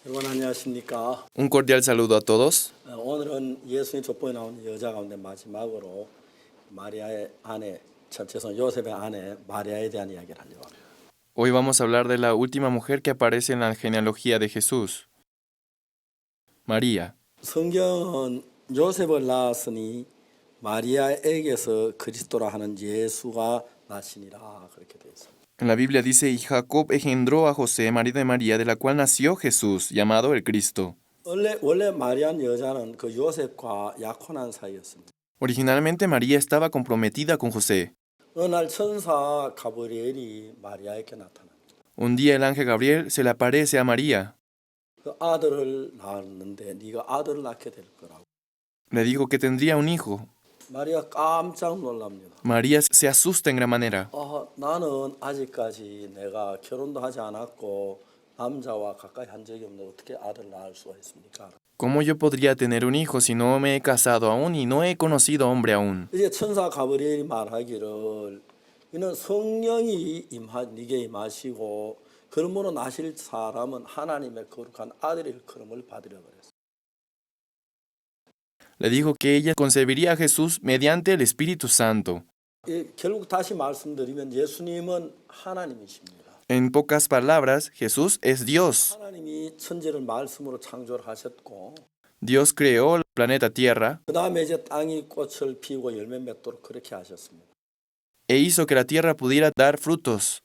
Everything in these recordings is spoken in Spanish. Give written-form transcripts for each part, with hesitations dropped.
여러분 안녕하십니까? Un cordial saludo a todos. 오늘은 예수님 족보에 나오는 여자 가운데 마지막으로 마리아의 아내, 전체선 요셉의 아내 마리아에 대한 이야기를 하려고 합니다. Hoy vamos a hablar de la última mujer que aparece en la genealogía de Jesús, María. 성경은 요셉을 낳았으니 마리아에게서 그리스도라 하는 예수가 나시니라 그렇게 되어 있습니다. En la Biblia dice, y Jacob engendró a José, marido de María, de la cual nació Jesús, llamado el Cristo. 원래 마리아는 여자는 그 요셉과 약혼한 사이였습니다. Originalmente María estaba comprometida con José. 어느 날 천사 가브리엘이 마리아에게 나타납니다. Un día el ángel Gabriel se le aparece a María. 그 아들을 낳았는데 네가 아들을 낳게 될 거라고. Le dijo que tendría un hijo. 마리아 깜짝 놀랍니다. María se asusta en gran manera. 나는 아직까지 내가 결혼도 하지 않았고 남자와 가까이 한 적이 없는데 어떻게 아들을 낳을 수가 있습니까? ¿Cómo yo podría tener un hijo si no me he casado aún y no he conocido hombre aún? 이제 천사 가브리엘이 말하기를 이는 성령이 네게 임하시고 그러므로 나실 사람은 하나님의 거룩한 아들의 일컬음을 받으려 그랬어요. Le dijo que ella concebiría a Jesús mediante el Espíritu Santo. 결국 다시 말씀드리면 예수님은 하나님이십니다. En pocas palabras, Jesús es Dios. 하나님이 천지를 말씀으로 창조를 하셨고 Dios creó el planeta Tierra 그 다음에 이제 땅이 꽃을 피우고 열매 맺도록 그렇게 하셨습니다. e hizo que la tierra pudiera dar frutos,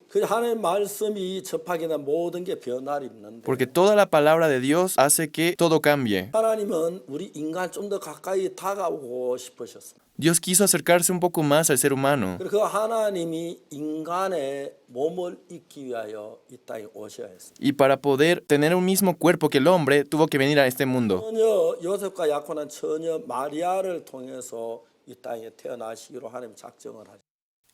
그 하나님의 말씀이 접하게 된 모든 게 변화를 입는데 porque toda la palabra de Dios hace que todo cambie. 하나님은 우리 인간 좀 더 가까이 다가오고 싶으셨습니다. Dios quiso acercarse un poco más al ser humano, 그래서 그 하나님이 인간의 몸을 입기 위하여 이 땅에 오셔야 했습니다. y para poder tener un mismo cuerpo que el hombre, tuvo que venir a este mundo. 처녀 요셉과 약혼한 처녀 마리아를 통해서 이 땅에 태어나시기로 하나님 작정을 하셨습니다.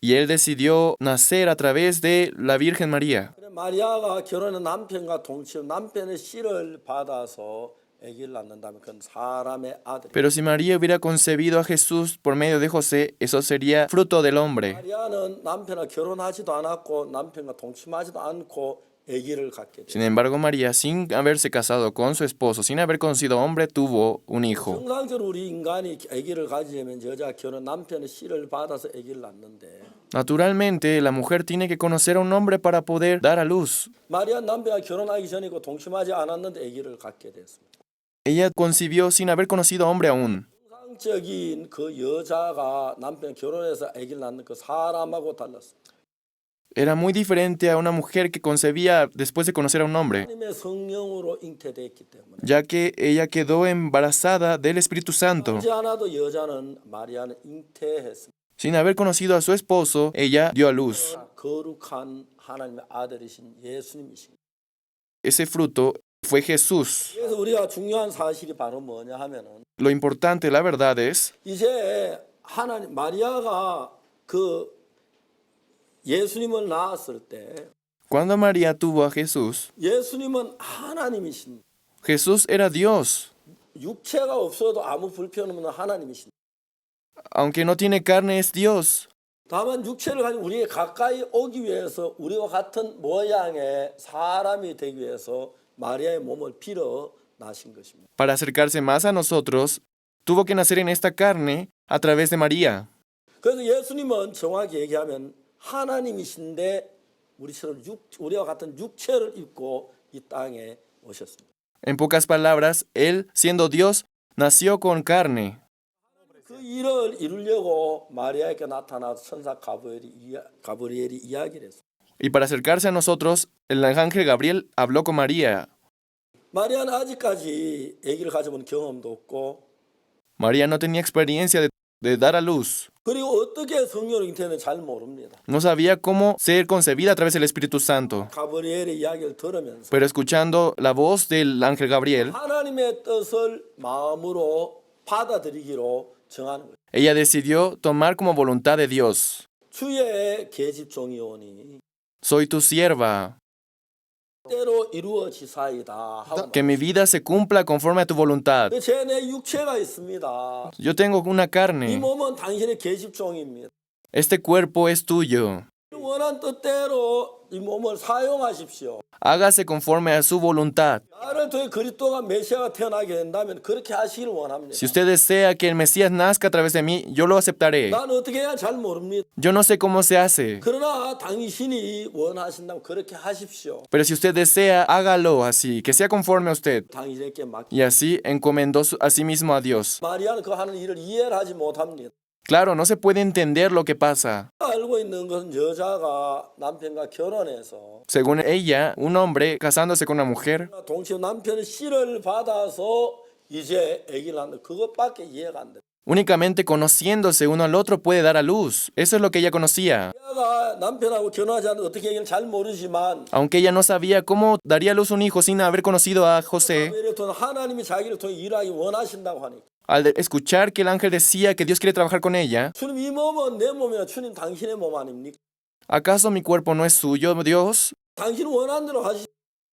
Y él decidió nacer a través de la Virgen María. 마리아가 결혼한 남편과 동시에 남편의 씨를 받아서 아기를 낳는다면 그건 사람의 아들. Pero si María hubiera concebido a Jesús por medio de José, eso sería fruto del hombre. 마리아는 남편과 결혼하지도 않았고 남편과 동침하지도 않고 아기를 갖게 Sin 돼요. embargo, María, sin haberse casado con su esposo, sin haber conocido hombre, tuvo un hijo. 정상적으로 우리 인간이 아기를 가지려면 여자 결혼 남편의 씨를 받아서 아기를 낳는데 Naturalmente, la mujer tiene que conocer a un hombre para poder dar a luz. 마리아 남편과 결혼하기 전이고 동침하지 않았는데 아기를 갖게 됐습니다. Ella concibió sin haber conocido hombre aún. 정상적인 그 여자가 남편 결혼해서 아기를 낳는 그 사람하고 달랐습니다. Era muy diferente a una mujer que concebía después de conocer a un hombre, 하나님의 성령으로 잉태됐기 때문에 ya que ella quedó embarazada del Espíritu Santo. 하지 않아도 여자는 마리아는 잉태했습니다. Sin haber conocido a su esposo, ella dio a luz. 거룩한 하나님의 아들이신 예수님이십니다. Ese fruto fue Jesús. 그래서 우리가 중요한 사실이 바로 뭐냐 하면은 Lo importante, la verdad es, 이제 하나님 마리아가 그 예수님을 낳았을 때 cuando María tuvo a Jesús, 예수님은 하나님이십니다. Jesús era Dios. 육체가 없어도 아무 불편 없는 하나님이십니다. Aunque no tiene carne, es Dios. 다만 육체를 가지고 우리에 가까이 오기 위해서 우리와 같은 모양의 사람이 되기 위해서 마리아의 몸을 빌어 나신 것입니다. Para acercarse más a nosotros, tuvo que nacer en esta carne a través de María. 그래서 예수님은 정확히 얘기하면 하나님이신데 우리와 같은 육체를 입고 이 땅에 오셨습니다. En pocas palabras, Él, siendo Dios, nació con carne. 그 일을 이루려고 마리아에게 나타나서 천사 가브리엘이 이야기를 했습니다. Y para acercarse a nosotros, el ángel Gabriel habló con María. 마리아는 아직까지 아기를 가져본 경험도 없고 María no tenía experiencia de dar a luz. 그리고 어떻게 성령으로 잉태했는지 잘 모릅니다. No sabía cómo ser concebida a través del Espíritu Santo. 가브리엘의 이야기를 들으면서 Pero escuchando la voz del ángel Gabriel, 하나님의 뜻을 마음으로 받아들이기로 정하는 거예요. ella decidió tomar como voluntad de Dios. 주의 계집종이오니 Soy tu sierva, 때로 이루어지사이다 하고 que mi vida se cumpla conforme a tu voluntad. 제 내 육체가 있습니다. Yo tengo una 이 carne. 몸은 당신의 계집종입니다. Este cuerpo es tuyo. 원한 뜻대로 이 몸을 사용하십시오. Hágase conforme a su voluntad. 나를 통해 그리스도가 메시아가 태어나게 된다면 그렇게 하시길 원합니다. Si usted desea que el Mesías nazca a través de mí, yo lo aceptaré. 나는 어떻게 해야 잘 모릅니다. Yo no sé cómo se hace. 그러나 당신이 원하신다면 그렇게 하십시오. Pero si usted desea, hágalo así, que sea conforme a usted. 당신에게 맡기. Y así encomendó a sí mismo a Dios. 마리아는 그 하는 일을 이해를 하지 못합니다. Claro, no se puede entender lo que pasa. 알고 있는 것은 여자가 남편과 결혼해서 Según ella, un hombre casándose con una mujer, 동시에 남편의 씨를 받아서 이제 아기를 낳는 그것밖에 이해가 안 돼. únicamente conociéndose uno al otro puede dar a luz. Eso es lo que ella conocía. 여자가 남편하고 결혼하지 않는 어떻게 하기를 잘 모르지만 Aunque ella no sabía cómo daría a luz un hijo sin haber conocido a José, 하나님이 자기를 통해 일하기 원하신다고 하니까 al escuchar que el ángel decía que Dios quiere trabajar con ella, 주님 이 몸은 내 몸이야. 주님 당신의 몸 아닙니까? ¿acaso mi cuerpo no es suyo, Dios? 당신 원하는 대로 하시.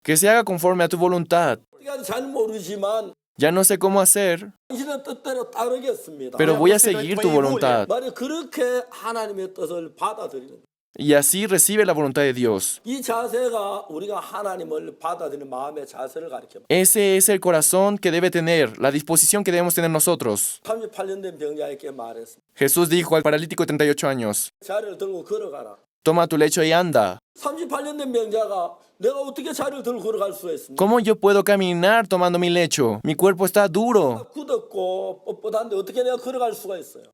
Que se haga conforme a tu voluntad. 어떻게 하는지 잘 모르지만 Ya no sé cómo hacer, 당신의 뜻대로 따르겠습니다. pero voy a seguir tu voluntad. 말이 그렇게 하나님의 뜻을 받아들이는 Y así recibe la voluntad de Dios. 이 자세가 우리가 하나님을 받아들이는 마음의 자세를 가리킵니다. Ese es el corazón que debe tener, la disposición que debemos tener nosotros. 38년 된 병자에게 말했습니다. Jesús dijo al paralítico de 38 años, 자리를 들고 걸어가라. toma tu lecho y anda. 38년 된 병자가 내가 어떻게 자리를 들고 걸어갈 수가 있습니까? ¿Cómo yo puedo caminar tomando mi lecho? Mi cuerpo está duro. 굳었고 뻣뻣한데 어떻게 내가 걸어갈 수가 있어요?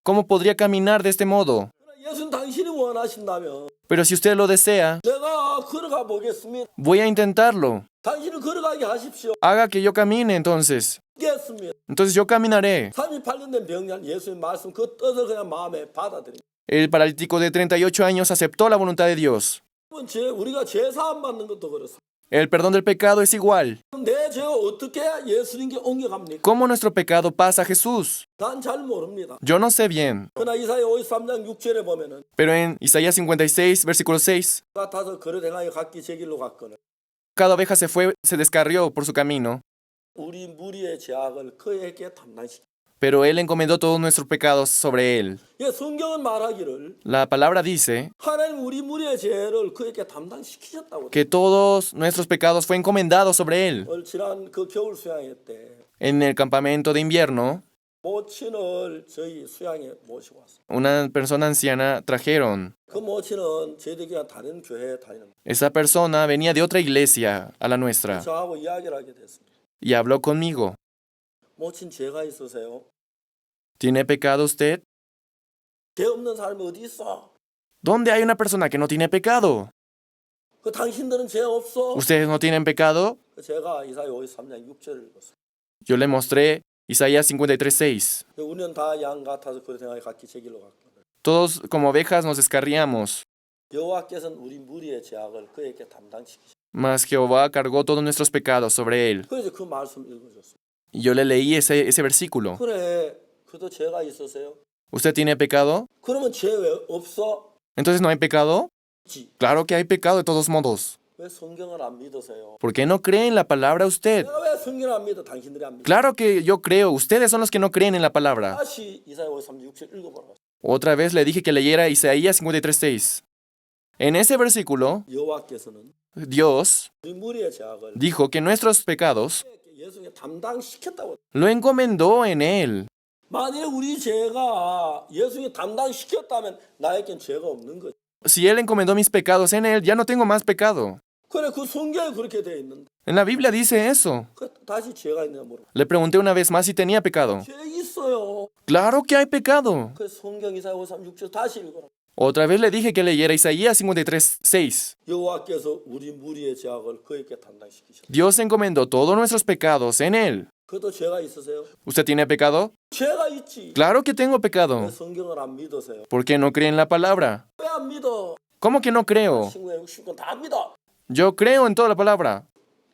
¿Cómo podría caminar de este modo? 그러나 예수는 당신이 원하신다면 Pero si usted lo desea, 내가 걸어가 보겠습니다. voy a intentarlo. 당신을 걸어가게 하십시오. Haga que yo camine entonces. 하겠습니다. Entonces yo caminaré. 38년 된 병자는 예수의 말씀 그 뜻을 그냥 마음에 받아들입니다. El paralítico de 38 años aceptó la voluntad de Dios. 우리가 제사함 받는 것도 그렇습니다. El perdón del pecado es igual. 내 죄가 어떻게 예수님께 옮겨갑니까? ¿Cómo nuestro pecado pasa a Jesús? 난 잘 모릅니다. Yo no sé bien. 그러나 이사야 53장 6절에 보면은 Pero en Isaías 56, versículo 6, 같아서 그릇 행하여 각기 제 길로 갔거늘 cada oveja se descarrió por su camino, 우리 무리의 죄악을 그에게 담당시키. pero Él encomendó todos nuestros pecados sobre Él. 예, 성경은 말하기를 La palabra dice 하나님 우리 무리의 죄를 그에게 담당시키셨다고. que todos nuestros pecados fue encomendado sobre Él. 지난 그 겨울 수양회 때 En el campamento de invierno, 모친을 저희 수양에 모시고 왔어요. una persona anciana trajeron. 그 모친은 저희들과 다른 교회에 다니는 Esa persona venía de otra iglesia a la nuestra 저하고 이야기를 하게 됐습니다. y habló conmigo. 모친 죄가 있으세요? ¿Tiene pecado usted? 죄 없는 사람이 어디 있어? ¿Dónde hay una persona que no tiene pecado? 그 당신들은 죄 없어? ¿Ustedes no tienen pecado? 제가 이사야 53장 6절을 읽었어요. Yo le mostré Isaías 53:6. 우리는 다 양 같아서 그릇 행하여 각기 제 길로 갔거든. Todos como ovejas nos descarriamos, 여호와께서는 우리 무리의 죄악을 그에게 담당시키셨어요. mas Jehová cargó todos nuestros pecados sobre él. 그래서 그 말씀 읽어줬어요. Y yo le leí ese versículo. 그래, 그도 죄가 있으세요? ¿Usted tiene pecado? 그러면 죄 왜 없어? ¿Entonces no hay pecado? 있지. Claro que hay pecado de todos modos. 왜 성경을 안 믿으세요? ¿Por qué no cree en la palabra usted? 내가 왜 성경을 안 믿어? 당신들이 안 믿어. Claro que yo creo, ustedes son los que no creen en la palabra. 다시 이사야 53장 6절 읽어보라고. Otra vez le dije que leyera Isaías 53:6. En ese versículo, 여호와께서는 Dios 우리 무리의 죄악을 dijo que nuestros pecados 예수님께 담당시켰다고. lo encomendó en él. 만일 우리 죄가 예수님이 담당시켰다면 나에겐 죄가 없는 거지. Si él encomendó mis pecados en él, ya no tengo más pecado. 그래, 그 성경에 그렇게 되어 있는데. En la Biblia dice eso. 다시 죄가 있냐 물어. Le pregunté una vez más si tenía pecado. 죄 있어요. Claro que hay pecado. 그 성경 이사야 53장 6절 다시 읽어라. Otra vez le dije que leyera Isaías 53:6. 여호와께서 우리 무리의 죄악을 그에게 담당시키셨다. Dios encomendó todos nuestros pecados en él. 그도 죄가 있으세요? ¿Usted tiene pecado? 죄가 있지. Claro que tengo 왜 pecado. 성경을 안 믿으세요? ¿Por qué no cree en la palabra? 왜 안 믿어? ¿Cómo que no creo? 친구야 60건 다 믿어. Yo creo en toda la palabra.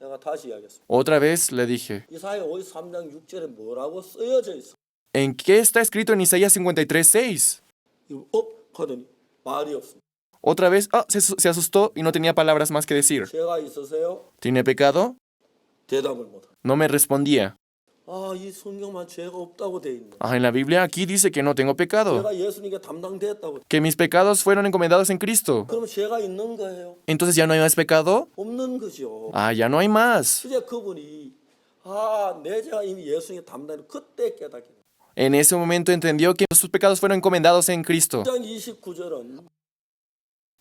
내가 다시 이야기했어. Otra vez le dije, 이사야 53장 6절에 뭐라고 쓰여져 있어? ¿en qué está escrito en Isaías 53:6? 이거 하더니 말이 없어. Otra vez, se asustó y no tenía palabras más que decir. 죄가 있으세요? ¿Tiene pecado? 대답을 못 해. No me respondía. 아, 이 성경만 죄가 없다고 돼 있네. En la Biblia aquí dice que no tengo pecado, 죄가 예수님께 담당됐다고. que mis pecados fueron encomendados en Cristo. 그럼 죄가 있는 거예요? Entonces ya no hay más pecado. 없는 거죠. Ya no hay más. 이제 그분이 내 죄가 이미 예수님께 담당된 그때 깨닫게 돼요. En ese momento entendió que sus pecados fueron encomendados en Cristo. 1장 29절은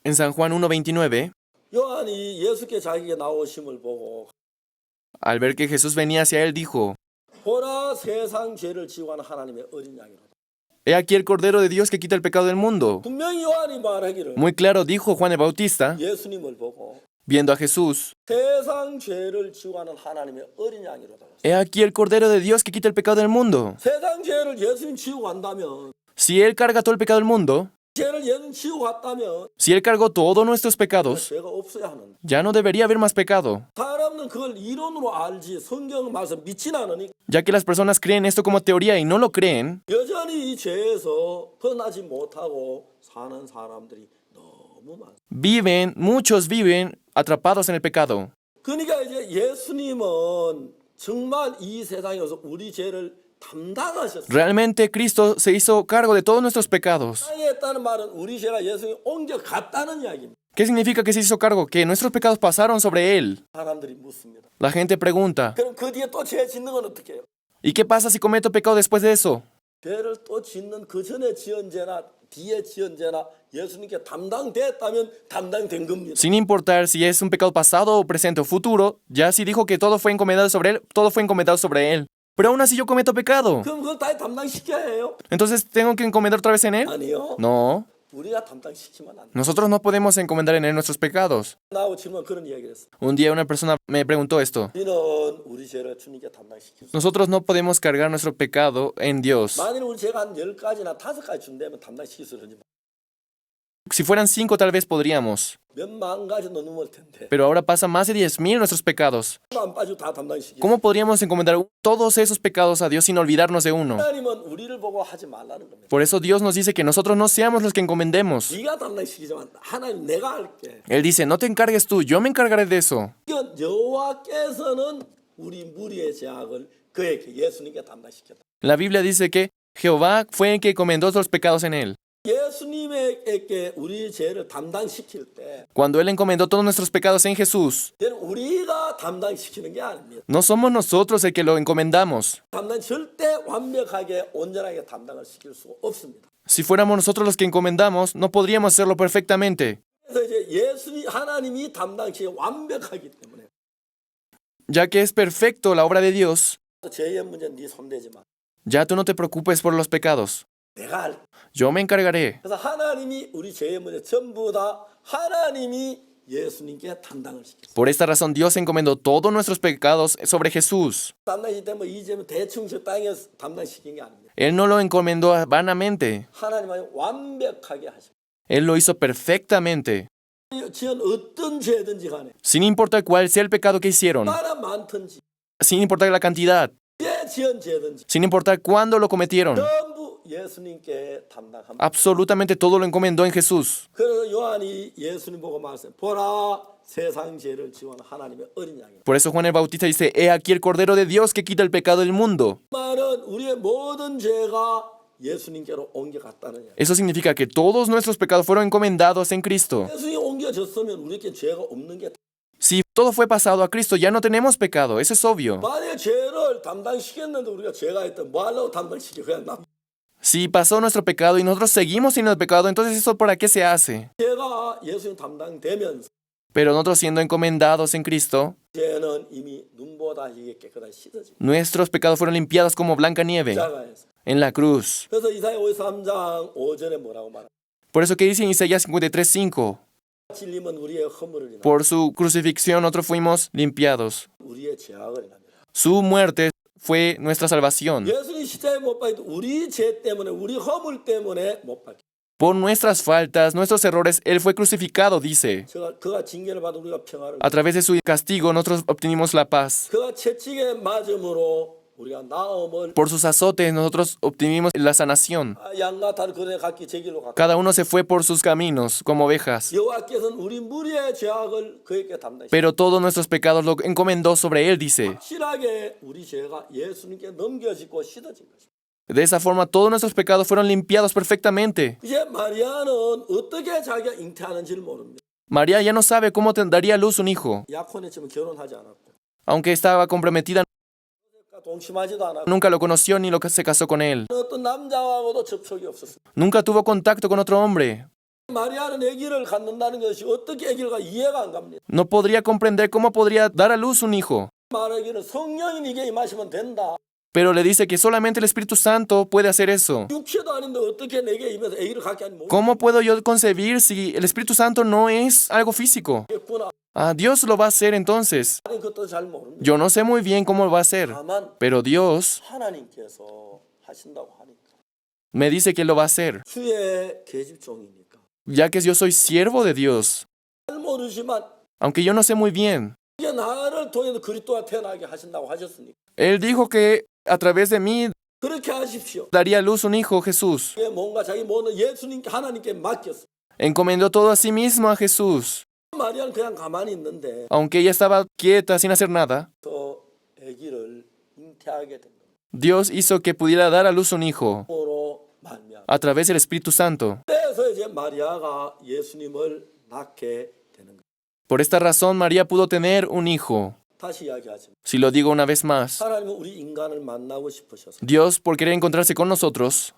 En San Juan 1:29, 요한이 예수께 자기에게 나오심을 보고 al ver que Jesús venía hacia él, dijo: 보라 세상 죄를 지고하는 하나님의 어린 양이로다. He aquí el Cordero de Dios que quita el pecado del mundo. 분명히 요한이 말하기를 Muy claro dijo Juan el Bautista, 예수님을 보고 viendo a Jesús: 세상 죄를 지고하는 하나님의 어린 양이로다. He aquí el Cordero de Dios que quita el pecado del mundo. 세상 죄를 예수님 지고 간다면, Si Él carga todo el pecado del mundo, 죄를 예수님 지고 갔다면 si Él cargó todos nuestros pecados, 죄가 없어야 하는데 ya no debería haber más pecado, 사람은 그걸 이론으로 알지 성경 말씀 믿진 않으니 ya que las personas creen esto como teoría y no lo creen. 여전히 이 죄에서 벗어나지 못하고 사는 사람들이 너무 많아. Muchos viven atrapados en el pecado. 그러니까 이제 예수님은 정말 이 세상에서 우리 죄를 담당하셨어요. Realmente Cristo se hizo cargo de todos nuestros pecados. 당했다는 말은 우리 죄가 예수님 옮겨갔다는 이야기입니다. ¿Qué significa que se hizo cargo? Que nuestros pecados pasaron sobre Él. 사람들이 묻습니다. La gente pregunta: 그럼 그 뒤에 또 죄 짓는 건 어떻게 해요? ¿y qué pasa si cometo pecado después de eso? 죄를 또 짓는 그 전에 지은 죄나 뒤에 지은 죄나 예수님께 담당됐다면 담당된 겁니다. Sin importar si es un pecado pasado o presente o futuro, ya si dijo que todo fue encomendado sobre Él, todo fue encomendado sobre Él. Pero aún así yo cometo pecado. 그럼 그걸 다 담당시켜야 해요? Entonces, ¿tengo que encomendar otra vez en Él? 아니요. No. 우리가 담당시키면 안 돼. Nosotros no podemos encomendar en Él nuestros pecados. 나하고 질문 그런 이야기를 했어. Un día una persona me preguntó esto: 우리는 우리 죄를 주님께 담당시킬 수. nosotros no podemos cargar nuestro pecado en Dios. 만일 우리 죄가 한 10가지나 5가지 준다면 담당시킬 수 있는지 Si fueran 5 tal vez podríamos. 몇만 가지 넘을 텐데. Pero ahora pasan más de 10,000 nuestros pecados. 안 빠지고 다 담당시키고. ¿Cómo podríamos encomendar todos esos pecados a Dios sin olvidarnos de uno? 하나님은 우리를 보고 하지 말라는 겁니다. Por eso Dios nos dice que nosotros no seamos los que encomendemos. 네가 담당시키지만 하나님 내가 할게. Él dice: no te encargues tú, yo me encargaré de eso. 이건 여호와께서는 우리 무리의 죄악을 그에게 예수님께 담당시켰다. La Biblia dice que Jehová fue el que encomendó los pecados en Él. 예수님에게 우리 죄를 담당시킬 때 Cuando Él encomendó todos nuestros pecados en Jesús, 우리가 담당시키는 게 아닙니다. no somos nosotros el que lo encomendamos. 담당 절대 완벽하게 온전하게 담당을 시킬 수 없습니다. Si fuéramos nosotros los que encomendamos, no podríamos hacerlo perfectamente, 그래서 이제 하나님이 담당시키기 완벽하기 때문에 ya que es perfecto la obra de Dios. 죄의 문제 네 손대지 마. Ya tú no te preocupes por los pecados, 내가 할게. yo me encargaré. 그래서 하나님이 우리 죄의 문제 전부 다 하나님이 예수님께 담당을 시켰어요. Por esta razón Dios encomendó todos nuestros pecados sobre Jesús. 담당시킬 때뭐 이 죄는 대충 적당히 담당시킨 게 아닙니다. Él no lo encomendó vanamente, 하나님이 완벽하게 하시고 Él lo hizo perfectamente, 지은 어떤 죄든지 간에 sin importar cuál sea el pecado que hicieron, 얼마나 많든지 sin importar la cantidad, 지은 죄든지 sin importar cuándo lo cometieron. 전부 예수님께 담당합니다. Absolutamente todo lo encomendó en Jesús. 그래서 요한이 예수님 보고 말했어요. 보라 세상 죄를 지원하는 하나님의 어린 양이다. Por eso Juan el Bautista dice: he aquí el Cordero de Dios que quita el pecado del mundo. 말은 우리의 모든 죄가 예수님께로 옮겨갔다는 이야기. Eso significa que todos nuestros pecados fueron encomendados en Cristo. 예수님이 옮겨졌으면 우리에게 죄가 없는 게 Si todo fue pasado a Cristo, ya no tenemos pecado. Eso es obvio. 만약에 죄를 담당시켰는데 우리가 죄가 있다면 뭐 하려고 담당시켜? 그냥 남 Si pasó nuestro pecado y nosotros seguimos sin el pecado, entonces ¿eso para qué se hace? 죄가 예수님 담당되면서 Pero nosotros siendo encomendados en Cristo, 죄는 이미 눈보다 이게 깨끗하게 씻어지고 nuestros pecados fueron limpiados como blanca nieve 십자가에서. en la cruz. 그래서 이사야 53장 5절에 뭐라고 말합니까? Por eso que dice en Isaías 53:5, 찔림은 우리의 허물을 인하여 por su crucifixión nosotros fuimos limpiados. 우리의 죄악을 인합니다. Su muerte fue nuestra salvación. 예수님 십자가에 못 박혀 우리 죄 때문에 우리 허물 때문에 못 박혀. Por nuestras faltas, nuestros errores, Él fue crucificado, dice. 그가 징계를 받아 우리가 평화를. A través de su castigo nosotros obtenimos la paz. 그가 채찍에 맞음으로 우리가 나음을 Por sus azotes nosotros obtuvimos la sanación. 양과 다른 그네 각기 제길로 갔고 Cada uno se fue por sus caminos como ovejas, 여호와께서는 우리 무리의 죄악을 그에게 담당하시고 pero todos nuestros pecados lo encomendó sobre él, dice. 확실하게 우리 죄가 예수님께 넘겨지고 씻어진 것입니다. De esa forma todos nuestros pecados fueron limpiados perfectamente. 이제 마리아는 어떻게 자기가 잉태하는지를 모릅니다. María ya no sabe cómo daría a luz un hijo. 약혼했지만 결혼하지 않았고 Aunque estaba comprometida, 동침하지도 않았고 nunca lo conoció ni se casó con él. 어떤 남자하고도 접촉이 없었습니다. Nunca tuvo contacto con otro hombre. 마리아는 아기를 갖는다는 것이 어떻게 아기가 이해가 안 갑니다. No podría comprender cómo podría dar a luz un hijo. 말하기는 성령이 네게 임하시면 된다. Pero le dice que solamente el Espíritu Santo puede hacer eso. 육체도 아닌데 어떻게 내게 임해서 아기를 갖게 하니 ¿Cómo puedo yo concebir si el Espíritu Santo no es algo físico? 모르겠구나. Ah, Dios lo va a hacer entonces. 나는 그것도 잘 모릅니다. Yo no sé muy bien cómo lo va a hacer, 다만 pero Dios 하나님께서 하신다고 하니까 me dice que lo va a hacer, 주의 계집종이니까 ya que yo soy siervo de Dios. 잘 모르지만 Aunque yo no sé muy bien, 이게 나를 통해서 그리스도가 태어나게 하신다고 하셨으니까 Él dijo que a través de mí 그렇게 하십시오. daría a luz un hijo, Jesús. 이게 뭔가 자기 모든 예수님께 하나님께 맡겼어. Encomendó todo a sí mismo a Jesús. 마리아는 그냥 가만히 있는데 Aunque ella estaba quieta sin hacer nada, 또 아기를 잉태하게 된 Dios hizo que pudiera dar a luz un hijo 거로 말미암아. a través del Espíritu Santo. 그래서 이제 마리아가 예수님을 낳게 되는 거예요. Por esta razón María pudo tener un hijo. 다시 이야기하지만 Si lo digo una vez más, 하나님은 우리 인간을 만나고 싶으셔서 Dios, por querer encontrarse con nosotros,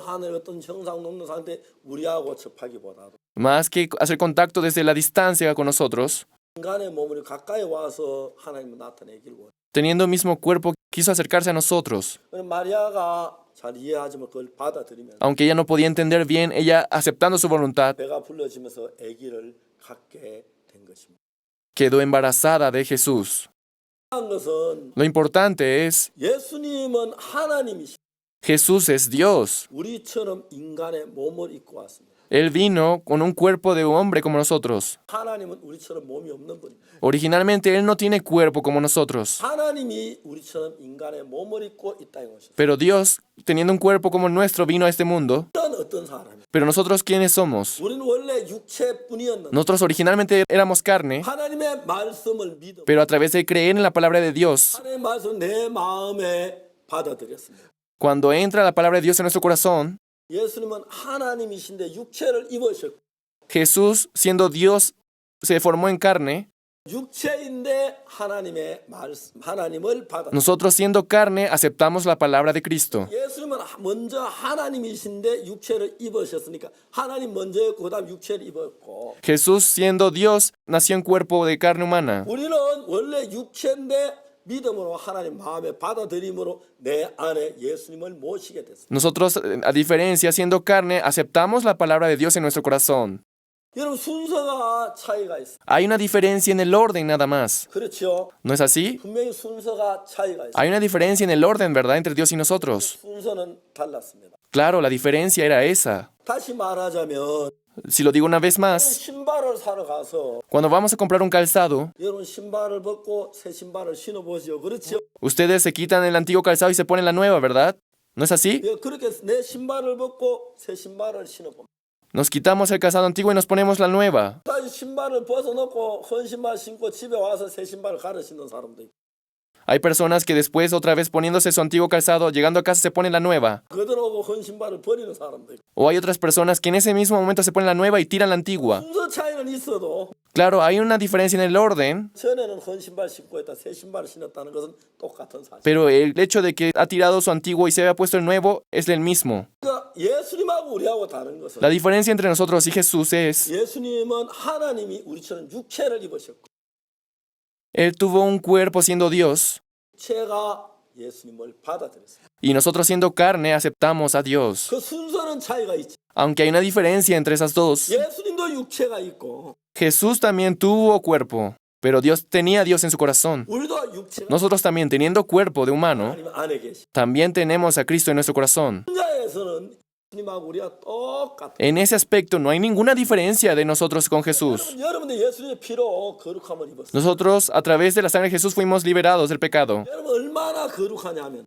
하늘 어떤 형상 높는 상태 우리하고 접하기보다도 más que hacer contacto desde la distancia con nosotros, 인간의 몸을 가까이 와서 하나님을 나타내기를 원해요. teniendo el mismo cuerpo, quiso acercarse a nosotros. 마리아가 잘 이해하지만 그걸 받아들이면 Aunque ella no podía entender bien, ella aceptando su voluntad, 배가 불러지면서 아기를 갖게 된 것입니다. quedó embarazada de Jesús. 중요한 것은 Lo importante es, 예수님은 하나님이시 Jesús es Dios. 우리처럼 인간의 몸을 입고 왔습니다. Él vino con un cuerpo de hombre como nosotros. 하나님은 우리처럼 몸이 없는 분입니다. Originalmente Él no tiene cuerpo como nosotros. 하나님이 우리처럼 인간의 몸을 입고 이 땅에 오셨어요. Pero Dios, teniendo un cuerpo como el nuestro, vino a este mundo. 어떤 사람이? Pero nosotros, ¿quiénes somos? 우리는 원래 육체뿐이었는데 Nosotros originalmente éramos carne, 하나님의 말씀을 믿어 pero a través de creer en la palabra de Dios, 하나님의 말씀을 내 마음에 받아들였습니다. cuando entra la palabra de Dios en nuestro corazón, 예수님은 하나님이신데 육체를 입으셨고 Jesús, siendo Dios, se formó en carne. 육체인데 하나님을 받아. Nosotros, siendo carne, aceptamos la palabra de Cristo. 예수님은 먼저 하나님이신데 육체를 입으셨으니까 하나님 먼저였고 그다음 육체를 입었고 Jesús, siendo Dios, nació en cuerpo de carne humana. 우리는 원래 육체인데 믿음으로 하나님 마음에 받아들임으로 내 안에 예수님을 모시게 됐습니다. Nosotros, a diferencia, siendo carne, aceptamos la palabra de Dios en nuestro corazón. 여러분 순서가 차이가 있어요. Hay una diferencia en el orden nada más. 그렇죠? ¿No es así? 분명히 순서가 차이가 있어요. Hay una diferencia en el orden, ¿verdad?, entre Dios y nosotros. 순서는 달랐습니다. Claro, la diferencia era esa. 다시 말하자면 Si lo digo una vez más, 신발을 사러 가서 cuando vamos a comprar un calzado, 여러분 신발을 벗고 새 신발을 신어보시오. 그렇죠? ustedes se quitan el antiguo calzado y se ponen la nueva, ¿verdad? ¿No es así? 예, 그렇게 내 신발을 벗고 새 신발을 신어봅니다. Nos quitamos el calzado antiguo y nos ponemos la nueva. 다시 신발을 벗어놓고 헌 신발 신고 집에 와서 새 신발을 갈아 신는 사람도 있고 Hay personas que después, otra vez poniéndose su antiguo calzado, llegando a casa se ponen la nueva. 그들하고 헌 신발을 버리는 사람도 있고 O hay otras personas que en ese mismo momento se ponen la nueva y tiran la antigua. 순서 차이는 있어도 Claro, hay una diferencia en el orden, 전에는 헌 신발 신고 있다 새 신발을 신었다는 것은 똑같은 사실. pero el hecho de que ha tirado su antiguo y se había puesto el nuevo es el mismo. 그러니까 예수님하고 우리하고 다른 것은 La diferencia entre nosotros y Jesús es, 예수님은 하나님이 우리처럼 육체를 입으셨고 Él tuvo un cuerpo siendo Dios, 육체가 예수님을 받아들였습니다. y nosotros siendo carne aceptamos a Dios. 그 순서는 차이가 있지. Aunque hay una diferencia entre esas dos, 예수님도 육체가 있고 Jesús también tuvo cuerpo, pero Dios tenía a Dios en su corazón. 우리도 육체가 Nosotros también, teniendo cuerpo de humano, 하나님 안에 계시. también tenemos a Cristo en nuestro corazón. 혼자에서는 예수님하고 우리가 똑같아. En ese aspecto no hay ninguna diferencia de nosotros con Jesús. 여러분들 예수님의 피로 거룩함을 입었어요. Nosotros, a través de la sangre de Jesús, fuimos liberados del pecado. 여러분 얼마나 거룩하냐면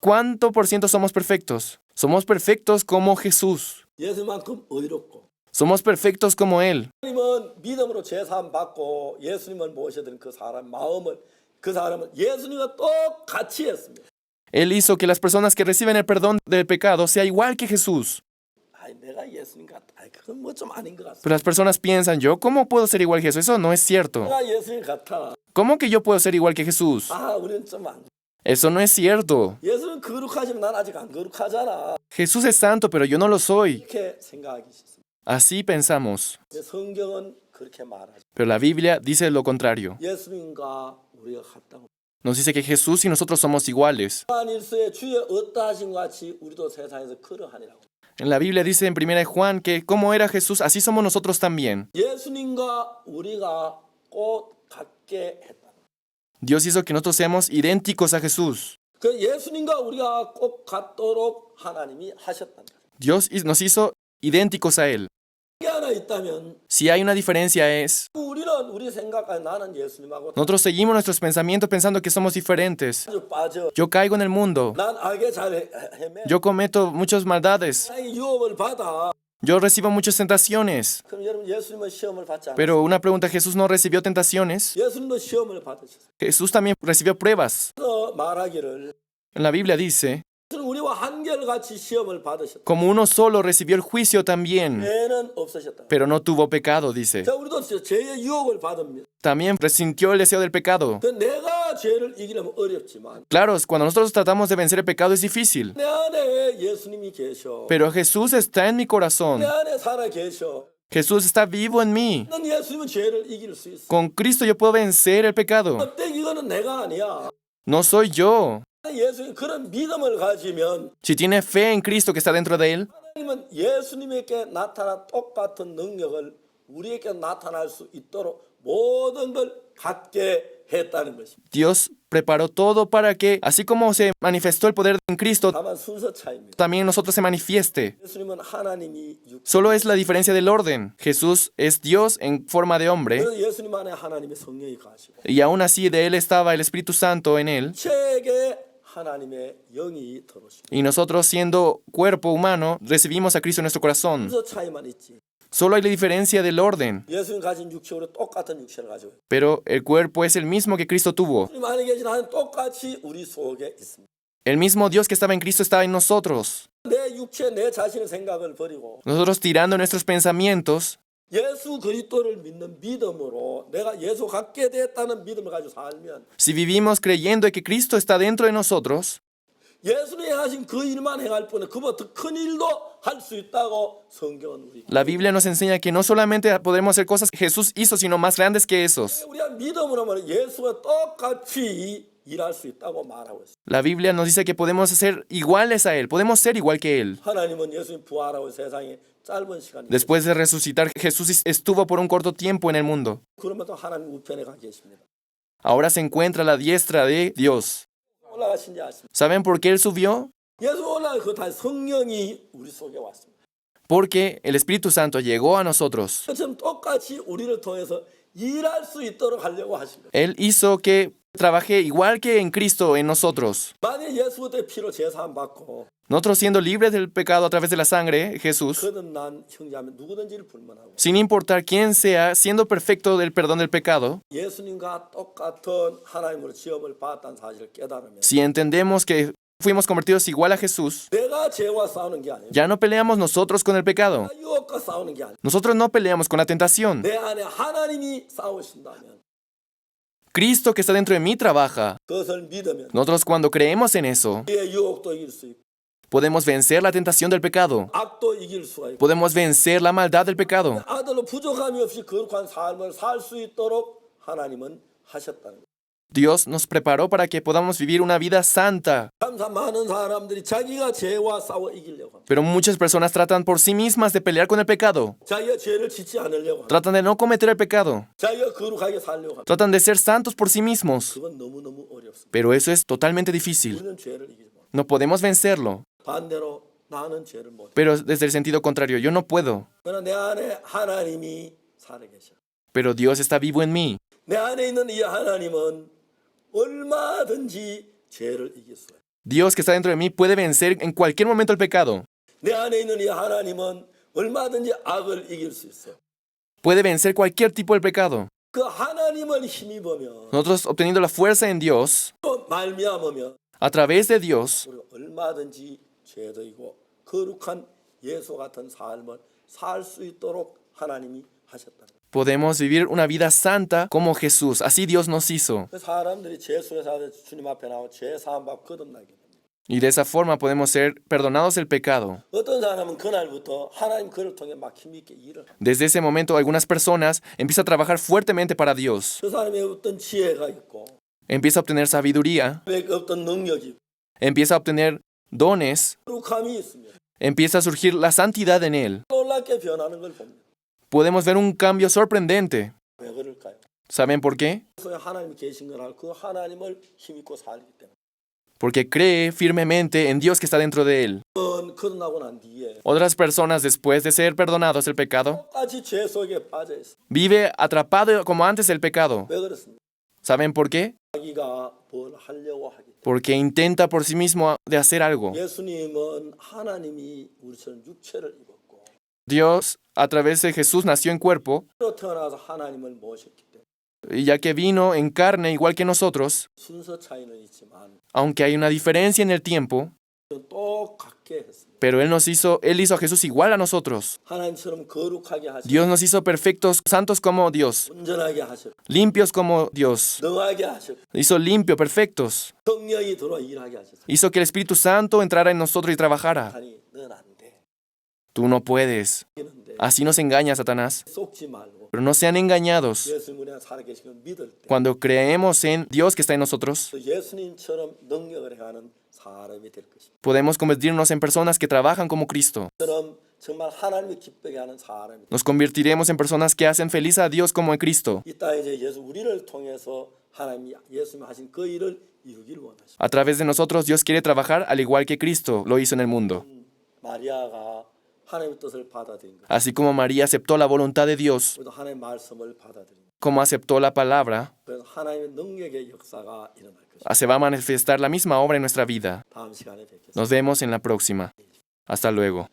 ¿Cuánto por ciento somos perfectos? Somos perfectos como Jesús. 예수님만큼 의롭고 Somos perfectos como Él. 예수님은 믿음으로 제사함 받고 예수님을 모셔드린 그 사람 마음을 그 사람은 예수님과 똑같이 했습니다. Él hizo que las personas que reciben el perdón del pecado sea igual que Jesús. 아이 내가 예수님 같다. 아이 그건 뭐 좀 아닌 것 같습니다. Pero las personas piensan, ¿yo cómo puedo ser igual que Jesús? Eso no es cierto. 내가 예수님 같아. ¿Cómo que yo puedo ser igual que Jesús? 아 우리는 좀 안. Eso no es cierto. 예수님 거룩하지만 난 아직 안 거룩하잖아. Jesús es santo, pero yo no lo soy. 이렇게 생각하기 쉽습니다. Así pensamos. 근데 성경은 그렇게 말하죠. Pero la Biblia dice lo contrario. 예수님과 우리가 같다고. Nos dice que Jesús y nosotros somos iguales. 요한 1서에 주의 어떠하신 같이 우리도 세상에서 그러하니라고. En la Biblia dice en 1 Juan que como era Jesús, así somos nosotros también. 예수님과 우리가 꼭 같게 했다. Dios hizo que nosotros seamos idénticos a Jesús. 그 예수님과 우리가 꼭 같도록 하나님이 하셨답니다. Dios nos hizo idénticos a Él. 이게 하나 있다면 Si hay una diferencia es, 우리는 우리 생각까지 나는 예수님하고 nosotros seguimos nuestros pensamientos pensando que somos diferentes. 아주 빠져. Yo caigo en el mundo. 난 악에 잘 헤매. Yo cometo muchas maldades. 나의 유혹을 받아. Yo recibo muchas tentaciones. 그럼 여러분 예수님은 시험을 받지 않아요? Pero una pregunta, ¿Jesús no recibió tentaciones? 예수님도 시험을 받으셨어요. Jesús también recibió pruebas. 그래서 말하기를 En la Biblia dice, 예수는 우리와 한결같이 시험을 받으셨다. como uno solo recibió el juicio también, 죄는 없으셨다. pero no tuvo pecado, dice. 자, 우리도 죄의 유혹을 받습니다. También resintió el deseo del pecado. 그 내가 죄를 이기려면 어렵지만 Claro, cuando nosotros tratamos de vencer el pecado es difícil. 내 안에 예수님이 계셔. Pero Jesús está en mi corazón. 내 안에 살아 계셔. Jesús está vivo en mí. 난 예수님은 죄를 이길 수 있어. Con Cristo yo puedo vencer el pecado. 근데 이거는 내가 아니야. No soy yo. 예수님 그런 믿음을 가지면 Si tiene fe en Cristo que está dentro de Él, 하나님은 예수님에게 나타난 똑같은 능력을 우리에게 나타날 수 있도록 모든 걸 갖게 했다는 것입니다. Dios preparó todo para que, así como se manifestó el poder en Cristo, 다만 순서 차이입니다. también en nosotros se manifieste. 예수님은 하나님이 육. Solo es la diferencia del orden. Jesús es Dios en forma de hombre, 그래서 예수님 안에 하나님의 성령이 가시고 y aún así de Él estaba el Espíritu Santo en Él, 체에게 하나님의 영이 들어오시고 y nosotros siendo cuerpo humano recibimos a Cristo en nuestro corazón. 순서 차이만 있지. Solo hay la diferencia del orden, 예수님 가진 육체로 똑같은 육체를 가지고 pero el cuerpo es el mismo que Cristo tuvo. 예수님 안에 계신 하나님 똑같이 우리 속에 있습니다. El mismo Dios que estaba en Cristo estaba en nosotros. 내 육체 내 자신의 생각을 버리고 Nosotros tirando nuestros pensamientos, 예수 그리스도를 믿는 믿음으로 내가 예수 갖게 됐다는 믿음을 가지고 살면 si vivimos creyendo que Cristo está dentro de nosotros, 예수님이 행하신 그 일만 행할 뿐에 그보다 더 큰 일도 할 수 있다고 성경은 우리 la Biblia nos enseña que no solamente podemos hacer cosas que Jesús hizo, sino más grandes que esos. 우리가 믿음으로 말해 예수와 똑같이 일할 수 있다고 말하고 있어요. La Biblia nos dice que podemos ser iguales a Él, podemos ser igual que Él. 하나님은 예수님 부활하고 세상에 짧은 시간이 Después de resucitar, Jesús estuvo por un corto tiempo en el mundo. 그러면 또 하나님 우편에 가 계십니다. Ahora se encuentra a la diestra de Dios. 올라가신지 아십니까? ¿Saben por qué Él subió? 예수 올라가 그 다 성령이 우리 속에 왔습니다. Porque el Espíritu Santo llegó a nosotros. 그처럼 똑같이 우리를 통해서 일할 수 있도록 하려고 하십니다. Él hizo que trabaje igual que en Cristo en nosotros. 만약 예수의 피로 제사함 받고 Nosotros siendo libres del pecado a través de la sangre, Jesús, 거듭난 형제하면 누구든지를 불문하고 sin importar quién sea, siendo perfecto del perdón del pecado, 예수님과 똑같은 하나님으로 지음을 받았다는 사실을 깨달으면 si entendemos que fuimos convertidos igual a Jesús, 내가 죄와 싸우는 게 아니에요. ya no peleamos nosotros con el pecado. 내가 유혹과 싸우는 게 아니에요. Nosotros no peleamos con la tentación. 내 안에 하나님이 싸우신다면 Cristo que está dentro de mí trabaja. 그것을 믿으면 Nosotros cuando creemos en eso, 우리의 유혹도 이길 수 있고 podemos vencer la tentación del pecado. 악도 이길 수가 있고 Podemos vencer la maldad del pecado. 아들로 부족함이 없이 거룩한 삶을 살 수 있도록 하나님은 하셨다는 거예요. Dios nos preparó para que podamos vivir una vida santa. 참 많은 사람들이 자기가 죄와 싸워 이기려고 합니다. Pero muchas personas tratan por sí mismas de pelear con el pecado. 자기가 죄를 짓지 않으려고 합니다. Tratan de no cometer el pecado. 자기가 거룩하게 살려고 합니다. Tratan de ser santos por sí mismos. 그건 너무너무 어렵습니다. Pero eso es totalmente difícil. 우리는 죄를 이기지 못. No podemos vencerlo. 반대로 나는 죄를 못. Pero desde el sentido contrario, yo no puedo. 그러나 내 안에 하나님이 살아계셔. Pero Dios está vivo en mí. 내 안에 있는 이 하나님은 얼마든지 죄를 이길 수 있어요. Dios que está dentro de mí puede vencer en cualquier momento el pecado. 내 안에 있는 이 하나님은 얼마든지 악을 이길 수 있어요. Puede vencer cualquier tipo de pecado. 그 하나님을 힘입으면 Nosotros obteniendo la fuerza en Dios, 또 말미암으면 a través de Dios, 우리가 얼마든지 죄도이고 거룩한 예수 같은 삶을 살 수 있도록 하나님이 하셨다는 거예요. podemos vivir una vida santa como Jesús. Así Dios nos hizo. 그 사람들이 죄 속에서 주님 앞에 나와 죄 사함 받고 거듭나게 됩니다. Y de esa forma podemos ser perdonados del pecado. 어떤 사람은 그날부터 하나님 그를 통해 막 힘있게 일을 해요. Desde ese momento, algunas personas empiezan a trabajar fuertemente para Dios. 그 사람이 어떤 지혜가 있고 Empieza a obtener sabiduría, 어떤 능력이 있고 empieza a obtener dones, 거룩함이 있으면 empieza a surgir la santidad en él. 놀랍게 변하는 걸 봅니다. Podemos ver un cambio sorprendente. 왜 그럴까요? ¿Saben por qué? 그래서 하나님이 계신 걸 알고 그 하나님을 힘입고 살기 때문에 Porque cree firmemente en Dios que está dentro de él. 거듭나고 난 뒤에 Otras personas, después de ser perdonados del pecado, 똑같이 죄 속에 빠져 있어요. vive atrapado como antes del pecado. 왜 그렇습니까? ¿Saben por qué? 자기가 뭘 하려고 하기 때문에. Porque intenta por sí mismo de hacer algo. 예수님은 하나님이 우리처럼 육체를 입었고 Dios, a través de Jesús, nació en cuerpo, 또 태어나서 하나님을 모셨기 때문에 y ya que vino en carne igual que nosotros, 순서 차이는 있지만 aunque hay una diferencia en el tiempo, 똑같게 했습니다. pero Él hizo a Jesús igual a nosotros. 하나님처럼 거룩하게 하시고 Dios nos hizo perfectos, santos como Dios, 온전하게 하셨고 limpios como Dios. 능하게 하셨고 Hizo limpio, perfectos. 성령이 들어와 일하게 하셨어요. Hizo que el Espíritu Santo entrara en nosotros y trabajara. 아니, 넌 안 돼. Tú no puedes. 이는데 Así nos engaña Satanás. 속지 말고 Pero no sean engañados. 예수님 우리 안에 살아계신 걸 믿을 때 Cuando creemos en Dios que está en nosotros, 예수님처럼 능력을 행하는 사람이 될 것입니다. podemos convertirnos en personas que trabajan como Cristo. 그럼 정말 하나님을 기쁘게 하는 사람이 Nos convertiremos en personas que hacen feliz a Dios como en Cristo. 이 땅에 이제 예수 우리를 통해서 하나님이 예수님 하신 그 일을 이루길 원하십니다. A través de nosotros, Dios quiere trabajar al igual que Cristo lo hizo en el mundo. 마리아가 하나님의 뜻을 받아들인 것, Así como María aceptó la voluntad de Dios, 우리도 하나님의 말씀을 받아들인 것. como aceptó la palabra, 그래서 하나님의 능력의 역사가 일어날 것입니다. se va a manifestar la misma obra en nuestra vida. 다음 시간에 뵙겠습니다. Nos vemos en la próxima. Hasta luego.